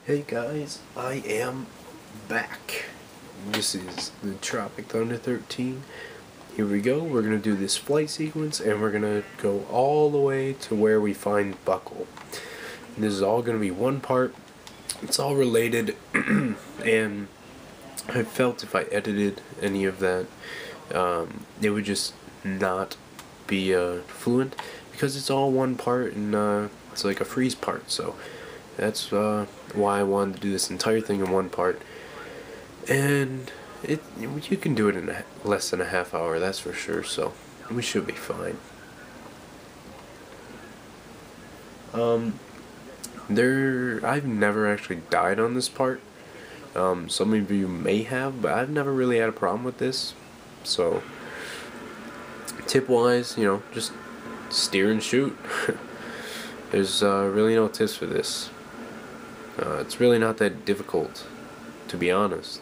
Hey guys, I am back. This is the Tropic Thunder 13. Here we go. We're going to do this flight sequence and we're going to go all the way to where we find Buckle. And this is all going to be one part. It's all related and I felt if I edited any of that it would just not be fluent because it's all one part and it's like a freeze part, so that's why I wanted to do this entire thing in one part. And you can do it in less than a half hour, that's for sure, so we should be fine. I've never actually died on this part. Some of you may have, but I've never really had a problem with this. So, tip-wise, just steer and shoot. There's really no tips for this. It's really not that difficult, to be honest.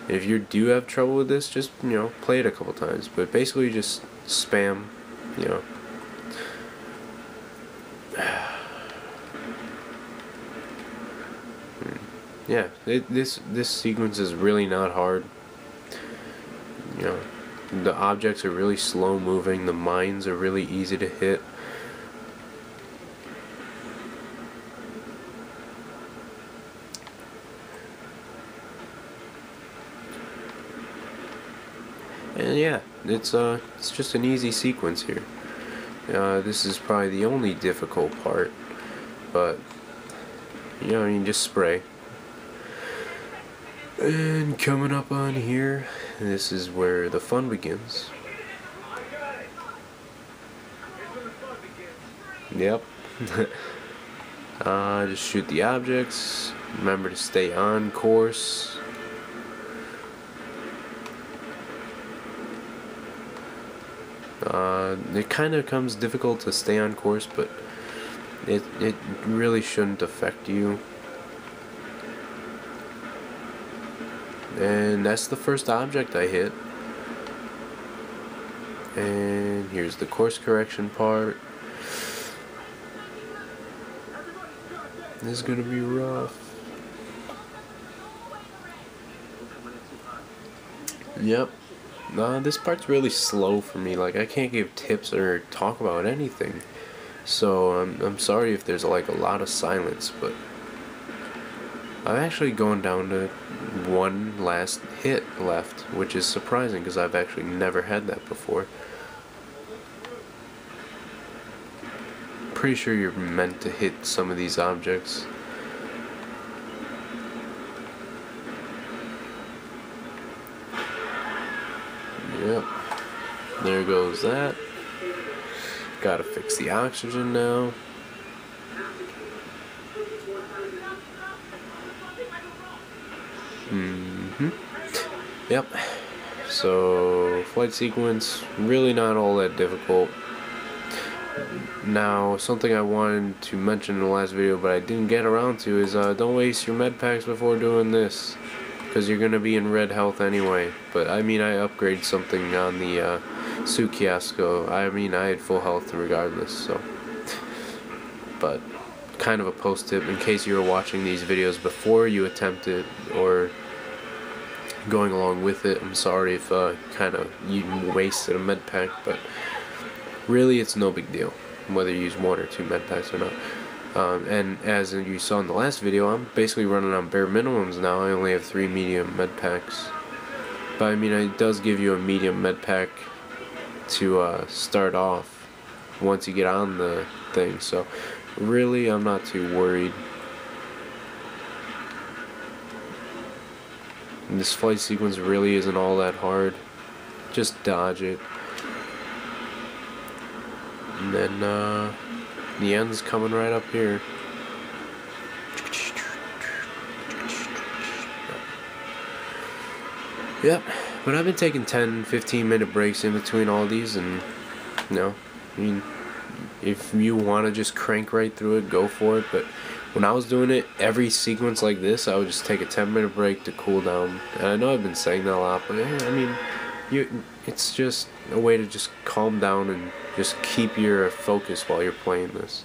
If you do have trouble with this, just, play it a couple times. But basically just spam, Yeah, this sequence is really not hard. The objects are really slow moving, the mines are really easy to hit. And yeah, it's just an easy sequence here. This is probably the only difficult part, but you can just spray. And coming up on here, this is where the fun begins. Yep. Just shoot the objects. Remember to stay on course. It kind of comes difficult to stay on course, but it really shouldn't affect you. And that's the first object I hit. And here's the course correction part. This is gonna be rough. Yep. This part's really slow for me. Like, I can't give tips or talk about anything. So I'm sorry if there's like a lot of silence, but I'm actually going down to one last hit left, which is surprising because I've actually never had that before. Pretty sure you're meant to hit some of these objects. Yep. There goes that. Gotta fix the oxygen now. Yep. So, flight sequence, really not all that difficult. Now, something I wanted to mention in the last video, but I didn't get around to, is don't waste your medpacks before doing this, because you're gonna be in red health anyway. But I upgraded something on the suit Kiosco. I had full health regardless. So, but kind of a post tip in case you were watching these videos before you attempt it or going along with it. I'm sorry if you wasted a med pack, but really it's no big deal whether you use 1 or 2 med packs or not. And as you saw in the last video, I'm basically running on bare minimums now. I only have 3 medium med packs, but it does give you a medium med pack to start off once you get on the thing, so really I'm not too worried. And this flight sequence really isn't all that hard. Just dodge it. And then the end's coming right up here. Yep, but I've been taking 10-15 minute breaks in between all these, and if you want to just crank right through it, go for it. But when I was doing it, every sequence like this, I would just take a 10-minute break to cool down. And I know I've been saying that a lot, but it's just a way to just calm down and just keep your focus while you're playing this.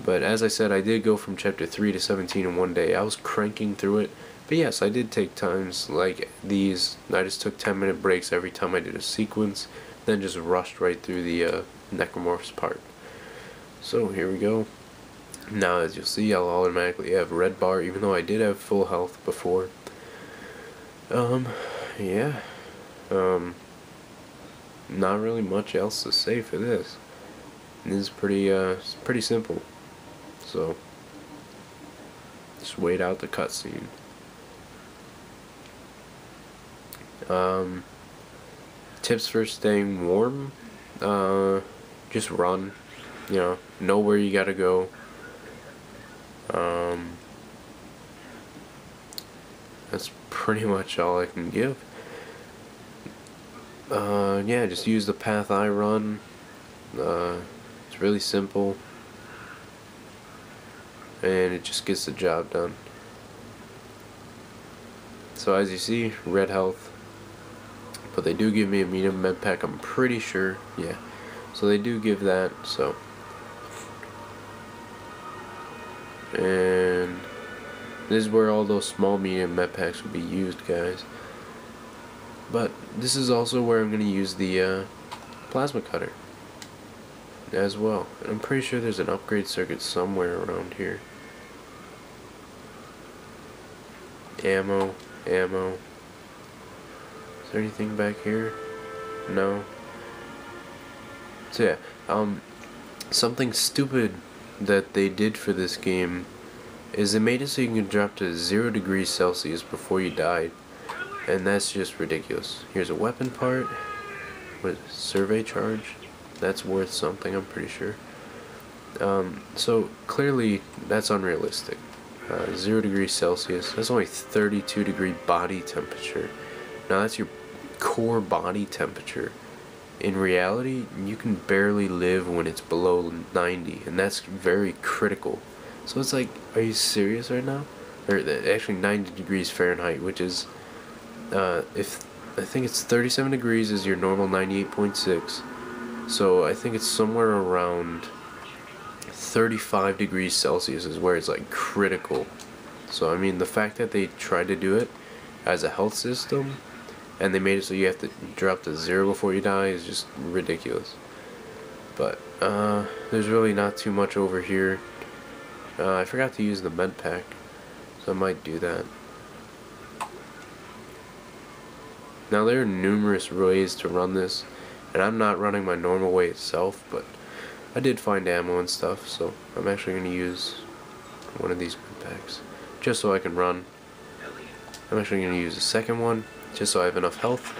But as I said, I did go from chapter 3 to 17 in one day. I was cranking through it. But yes, I did take times like these. I just took 10-minute breaks every time I did a sequence, then just rushed right through the necromorphs part. So here we go. Now as you'll see, I'll automatically have red bar, even though I did have full health before. Yeah. Not really much else to say for this. This is pretty simple. So just wait out the cutscene. Tips for staying warm. Just run. You know where you gotta go. That's pretty much all I can give. Yeah, just use the path I run. It's really simple, and it just gets the job done. So as you see, red health, but they do give me a medium med pack, I'm pretty sure. Yeah, so they do give that. So, and this is where all those small medium med packs would be used, guys. But this is also where I'm going to use the plasma cutter as well. And I'm pretty sure there's an upgrade circuit somewhere around here. Ammo. Is there anything back here? No. So yeah, something stupid that they did for this game is they made it so you can drop to 0 degrees Celsius before you died. And that's just ridiculous. Here's a weapon part with survey charge. That's worth something, I'm pretty sure. So clearly that's unrealistic. 0 degrees Celsius, that's only 32 degree body temperature. Now that's your core body temperature. In reality, you can barely live when it's below 90, and that's very critical. So it's like, are you serious right now? Or actually 90 degrees Fahrenheit, which is if I think it's 37 degrees is your normal 98.6, so I think it's somewhere around 35 degrees Celsius is where it's like critical. So I mean, the fact that they tried to do it as a health system and they made it so you have to drop to 0 before you die is just ridiculous. But there's really not too much over here. I forgot to use the med pack, so I might do that. Now there are numerous ways to run this, and I'm not running my normal way itself, but I did find ammo and stuff, so I'm actually going to use one of these med packs just so I can run. I'm actually going to use a second one just so I have enough health.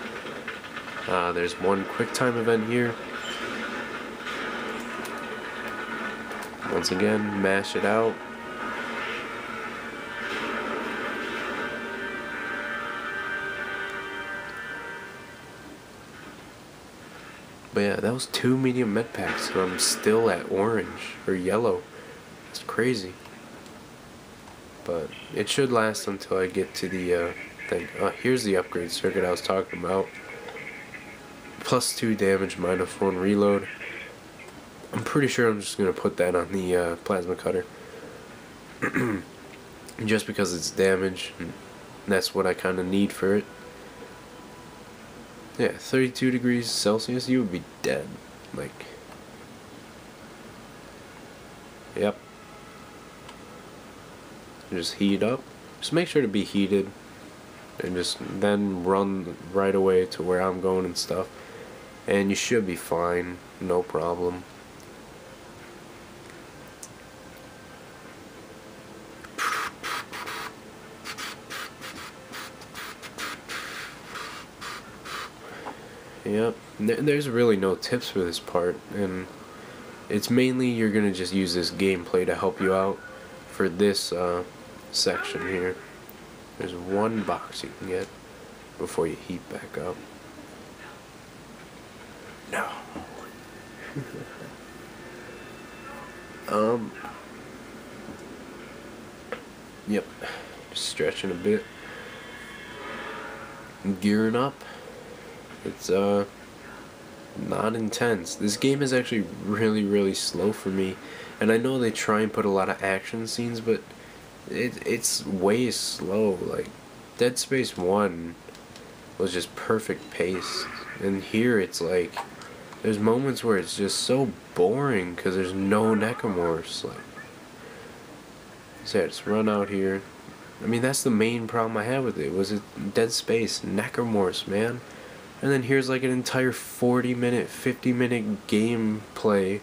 There's one quick time event here. Once again, mash it out. But yeah, that was 2 medium med packs, and I'm still at orange or yellow. It's crazy. But it should last until I get to the thing. Here's the upgrade circuit I was talking about. +2 damage, -1 reload. I'm pretty sure I'm just going to put that on the plasma cutter. Just because it's damage, and that's what I kind of need for it. Yeah, 32 degrees Celsius, you would be dead. Like, yep. Just heat up. Just make sure to be heated, and just then run right away to where I'm going and stuff. And you should be fine, no problem. Yep, there's really no tips for this part, and it's mainly you're gonna just use this gameplay to help you out for this section here. There's one box you can get before you heat back up. No. Yep, just stretching a bit, gearing up. It's not intense. This game is actually really slow for me, and I know they try and put a lot of action scenes, but it's way slow. Like Dead Space 1 was just perfect pace, and here it's like there's moments where it's just so boring because there's no necromorphs. Like, so yeah, just run out here. I mean, that's the main problem I had with it. Was it Dead Space necromorphs, man? And then here's like an entire 40-minute, 50-minute gameplay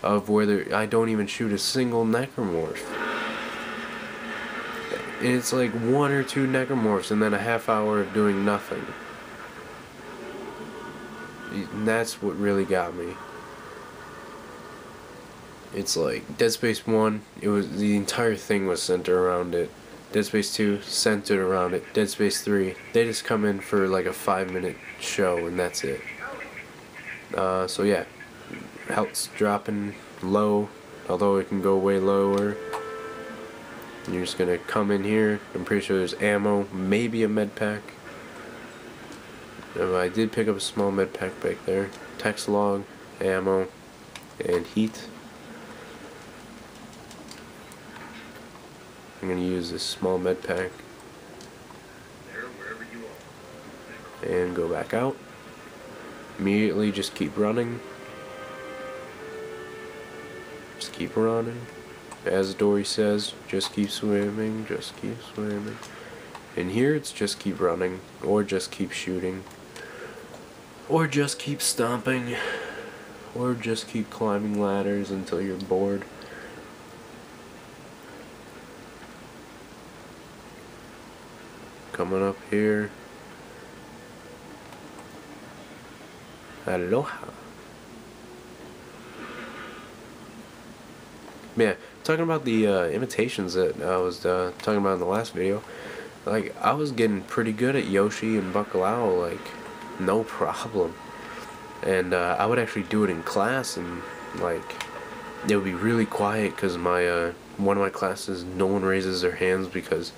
of where I don't even shoot a single necromorph. And it's like 1 or 2 necromorphs and then a half hour of doing nothing. And that's what really got me. It's like Dead Space 1, the entire thing was centered around it. Dead Space 2, centered around it. Dead Space 3, they just come in for like a 5-minute show and that's it. So yeah, health's dropping low, although it can go way lower. And you're just gonna come in here. I'm pretty sure there's ammo, maybe a med pack. I did pick up a small med pack back there. Text log, ammo, and heat. I'm going to use this small med pack and go back out. Immediately just keep running. Just keep running. As Dory says, just keep swimming, just keep swimming. And here it's just keep running, or just keep shooting, or just keep stomping, or just keep climbing ladders until you're bored. Coming up here. Aloha. Yeah, talking about the imitations that I was talking about in the last video. Like, I was getting pretty good at Yoshi and Bacalao, like, no problem. And I would actually do it in class, and like, it would be really quiet because my one of my classes, no one raises their hands because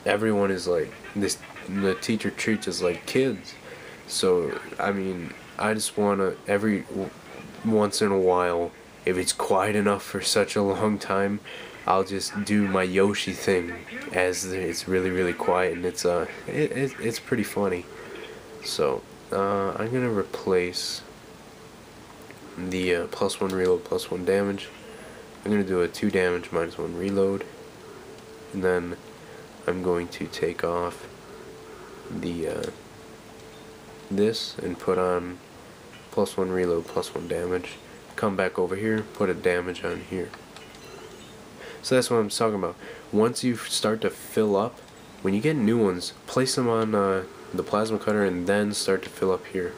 everyone is like this. The teacher treats us like kids. So I mean, I just wanna every once in a while, if it's quiet enough for such a long time, I'll just do my Yoshi thing as it's really quiet, and it's pretty funny. So I'm gonna replace the +1 reload, +1 damage. I'm gonna do a 2 damage -1 reload, and then I'm going to take off the this and put on +1 reload, +1 damage. Come back over here, put a damage on here. So that's what I'm talking about. Once you start to fill up, when you get new ones, place them on the plasma cutter and then start to fill up here.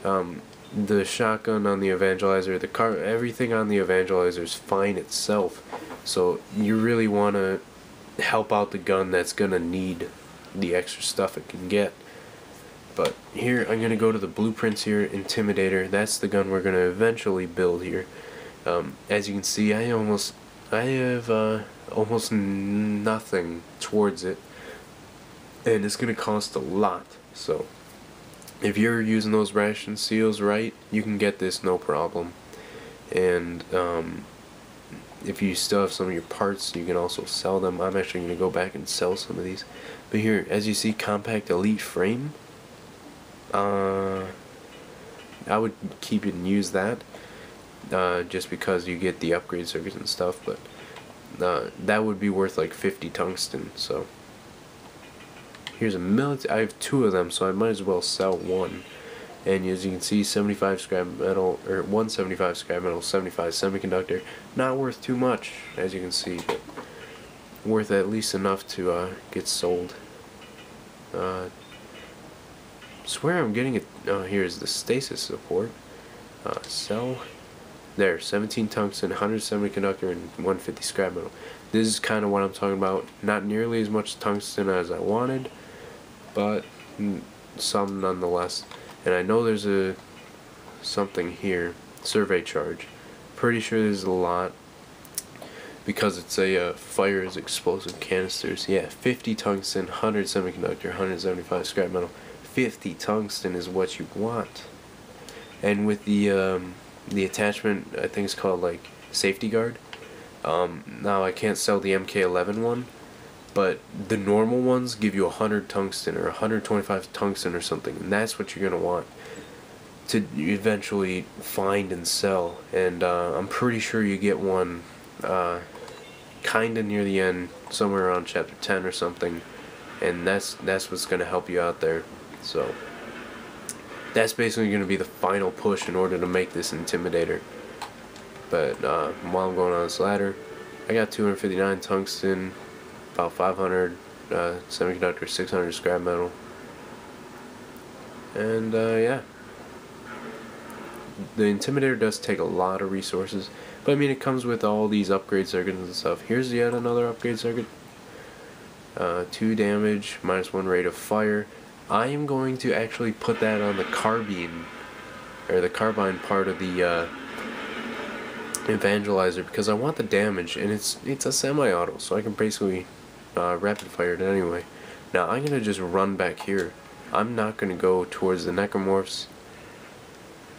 The shotgun on the evangelizer, everything on the evangelizer is fine itself. So you really want to help out the gun that's gonna need the extra stuff it can get. But here I'm gonna go to the blueprints here. Intimidator, that's the gun we're gonna eventually build here. As you can see, I have almost nothing towards it, and it's gonna cost a lot. So if you're using those ration seals right, you can get this no problem. And if you still have some of your parts, you can also sell them. I'm actually going to go back and sell some of these. But here, as you see, compact elite frame. I would keep it and use that, just because you get the upgrade circuits and stuff. But that would be worth like 50 tungsten. So here's a I have 2 of them, so I might as well sell one. And as you can see, 75 scrap metal, or 175 scrap metal, 75 semiconductor. Not worth too much, as you can see, but worth at least enough to get sold. Swear I'm getting it. Here's the stasis support. Sell. There, 17 tungsten, 100 semiconductor, and 150 scrap metal. This is kind of what I'm talking about. Not nearly as much tungsten as I wanted, but some nonetheless. And I know there's something here, survey charge. Pretty sure there's a lot, because it's a fires explosive canisters. Yeah, 50 tungsten, 100 semiconductor, 175 scrap metal. 50 tungsten is what you want. And with the attachment, I think it's called like safety guard. Now I can't sell the MK11 one, but the normal ones give you 100 tungsten or 125 tungsten or something, and that's what you're gonna want to eventually find and sell. And I'm pretty sure you get one kinda near the end, somewhere around chapter 10 or something, and that's what's gonna help you out there. So that's basically gonna be the final push in order to make this Intimidator. But while I'm going on this ladder, I got 259 tungsten, about 500 semiconductor, 600 scrap metal, and yeah. The Intimidator does take a lot of resources, but I mean it comes with all these upgrade circuits and stuff. Here's yet another upgrade circuit. 2 damage, -1 rate of fire. I am going to actually put that on the carbine, or the carbine part of the Evangelizer, because I want the damage, and it's a semi-auto, so I can basically rapid fire it anyway. Now I'm gonna just run back here. I'm not gonna go towards the necromorphs,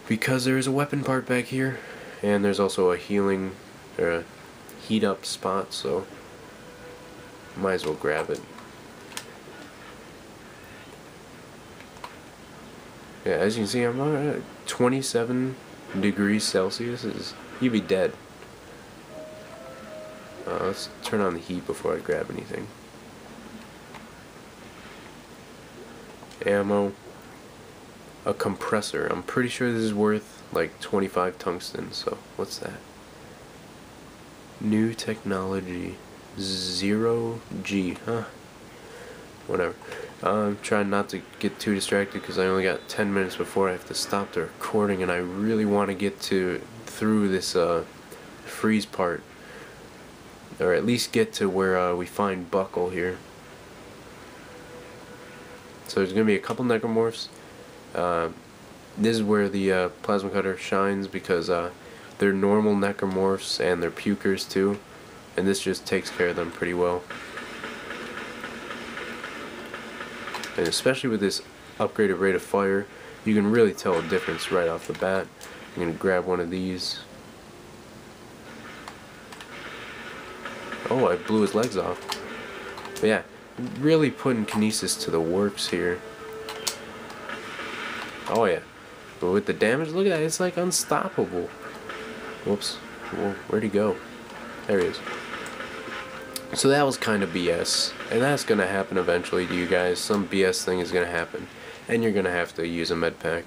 because there is a weapon part back here, and there's also a healing or a heat up spot, so might as well grab it. Yeah, as you can see, I'm at 27 degrees Celsius. You'd be dead. Let's turn on the heat before I grab anything. Ammo. A compressor. I'm pretty sure this is worth like 25 tungsten, so what's that? New technology. 0G, huh? Whatever. I'm trying not to get too distracted because I only got 10 minutes before I have to stop the recording, and I really want to get through this freeze part, or at least get to where we find Buckle here. So there's gonna be a couple necromorphs. This is where the plasma cutter shines, because they're normal necromorphs and they're pukers too, and this just takes care of them pretty well. And especially with this upgraded rate of fire, you can really tell a difference right off the bat. I'm gonna grab one of these. Oh, I blew his legs off. But yeah, really putting kinesis to the works here. Oh yeah, but with the damage, look at that, it's like unstoppable. Whoops, whoa, where'd he go? There he is. So that was kind of BS, and that's gonna happen eventually to you guys. Some BS thing is gonna happen, and you're gonna have to use a med-pack.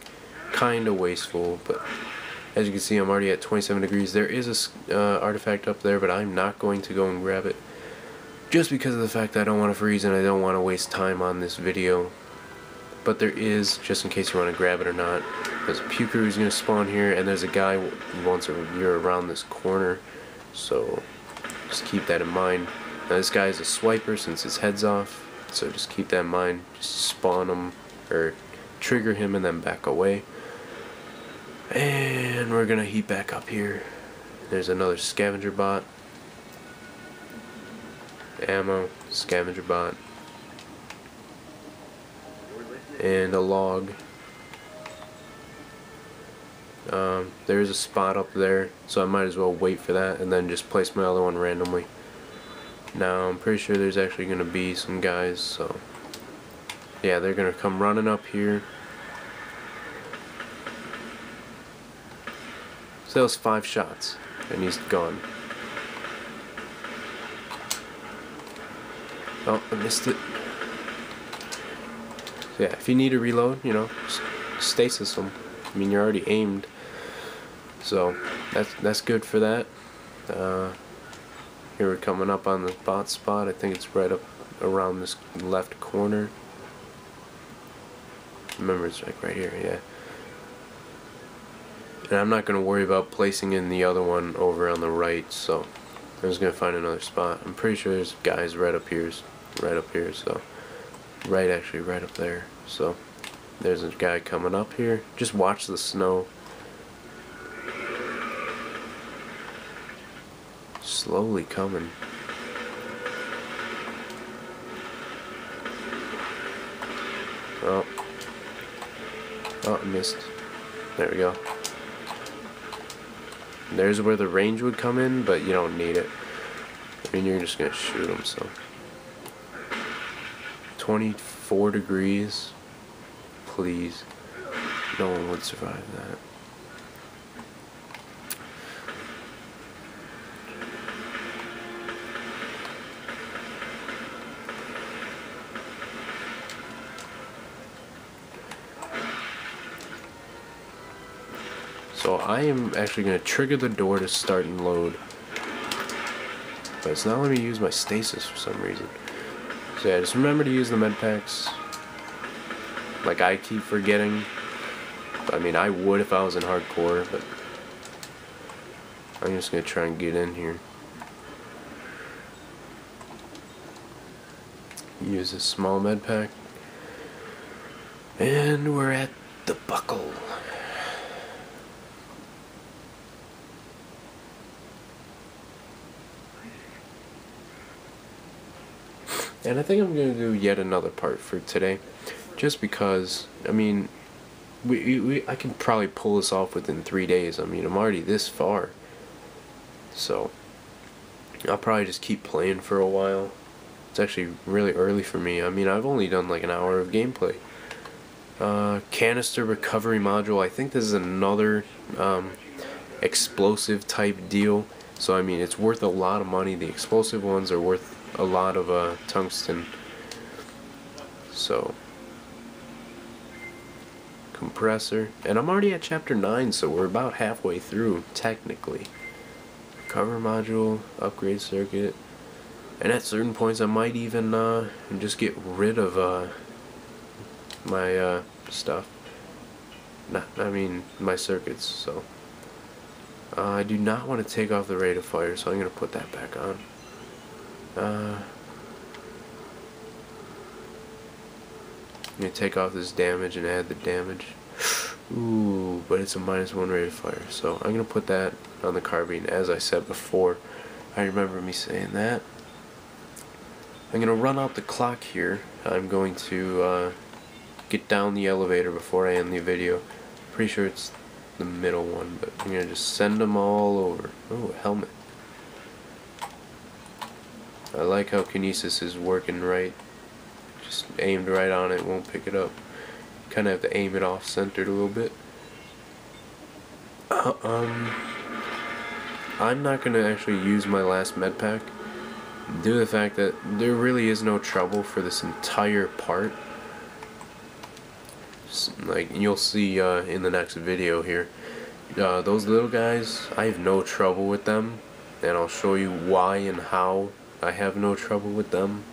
Kinda wasteful, but as you can see, I'm already at 27 degrees. There is a artifact up there, but I'm not going to go and grab it, just because of the fact that I don't want to freeze and I don't want to waste time on this video. But there is, just in case you want to grab it or not, there's a puker who's going to spawn here, and there's a guy once you're around this corner, so just keep that in mind. Now this guy is a swiper since his head's off, so just keep that in mind. Just spawn him, or trigger him and then back away. And we're going to heat back up here. There's another scavenger bot. Ammo, scavenger bot. And a log. There is a spot up there, so I might as well wait for that and then just place my other one randomly. Now I'm pretty sure there's actually going to be some guys, so yeah, they're going to come running up here. So that was 5 shots, and he's gone. Oh, I missed it. So yeah, if you need to reload, you know, stasis them. I mean, you're already aimed, so that's good for that. Here we're coming up on the bot spot. I think it's right up around this left corner. Remember, it's like right here, yeah. And I'm not going to worry about placing in the other one over on the right, so I'm just going to find another spot. I'm pretty sure there's guys right up here, so actually right up there. So there's a guy coming up here. Just watch the snow. Slowly coming. Oh, I missed. There we go. There's where the range would come in, but you don't need it. I mean, you're just gonna shoot them, so. 24 degrees. Please. No one would survive that. So I am actually going to trigger the door to start and load. But it's not letting me use my stasis for some reason. So yeah, just remember to use the Medpacks. Like I keep forgetting. I mean, I would if I was in hardcore, but I'm just going to try and get in here. Use a small Medpack. And we're at the buckle. And I think I'm going to do yet another part for today, just because, I mean, I can probably pull this off within 3 days. I mean, I'm already this far, so I'll probably just keep playing for a while. It's actually really early for me. I mean, I've only done like an hour of gameplay. Canister recovery module, I think this is another explosive type deal, so I mean, it's worth a lot of money. The explosive ones are worth a lot of tungsten. So compressor, and I'm already at chapter 9, so we're about halfway through technically. Cover module, upgrade circuit, and at certain points I might even just get rid of my stuff. I mean my circuits. So I do not want to take off the rate of fire, so I'm gonna put that back on. I'm gonna take off this damage and add the damage. Ooh, but it's a -1 rate of fire, so I'm gonna put that on the carbine, as I said before. I remember me saying that. I'm gonna run out the clock here. I'm going to get down the elevator before I end the video. Pretty sure it's the middle one, but I'm gonna just send them all over. Oh, a helmet. I like how kinesis is working right. Just aimed right on it, won't pick it up. Kind of have to aim it off centered a little bit. I'm not going to actually use my last Medpack due to the fact that there really is no trouble for this entire part. Like you'll see in the next video here. Those little guys, I have no trouble with them, and I'll show you why and how I have no trouble with them,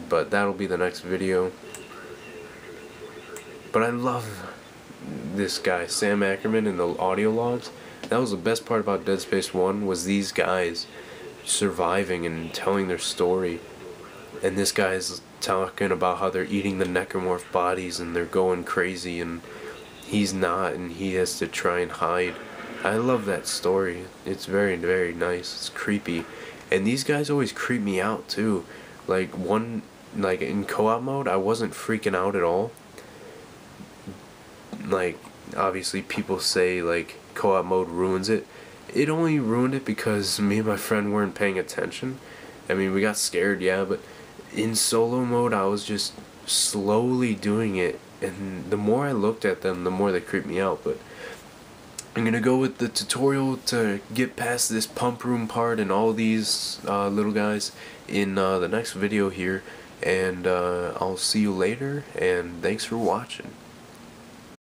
but that'll be the next video. But I love this guy, Sam Ackerman, in the audio logs. That was the best part about Dead Space 1, was these guys surviving and telling their story. And this guy's talking about how they're eating the necromorph bodies and they're going crazy, and he's not, and he has to try and hide. I love that story. It's very, very nice. It's creepy. And these guys always creep me out too. Like in co-op mode, I wasn't freaking out at all. Like, obviously people say like co-op mode ruins it. It only ruined it because me and my friend weren't paying attention. I mean, we got scared, yeah, but in solo mode I was just slowly doing it, and the more I looked at them, the more they creeped me out. But I'm gonna go with the tutorial to get past this pump room part and all these little guys in the next video here, and I'll see you later, and thanks for watching.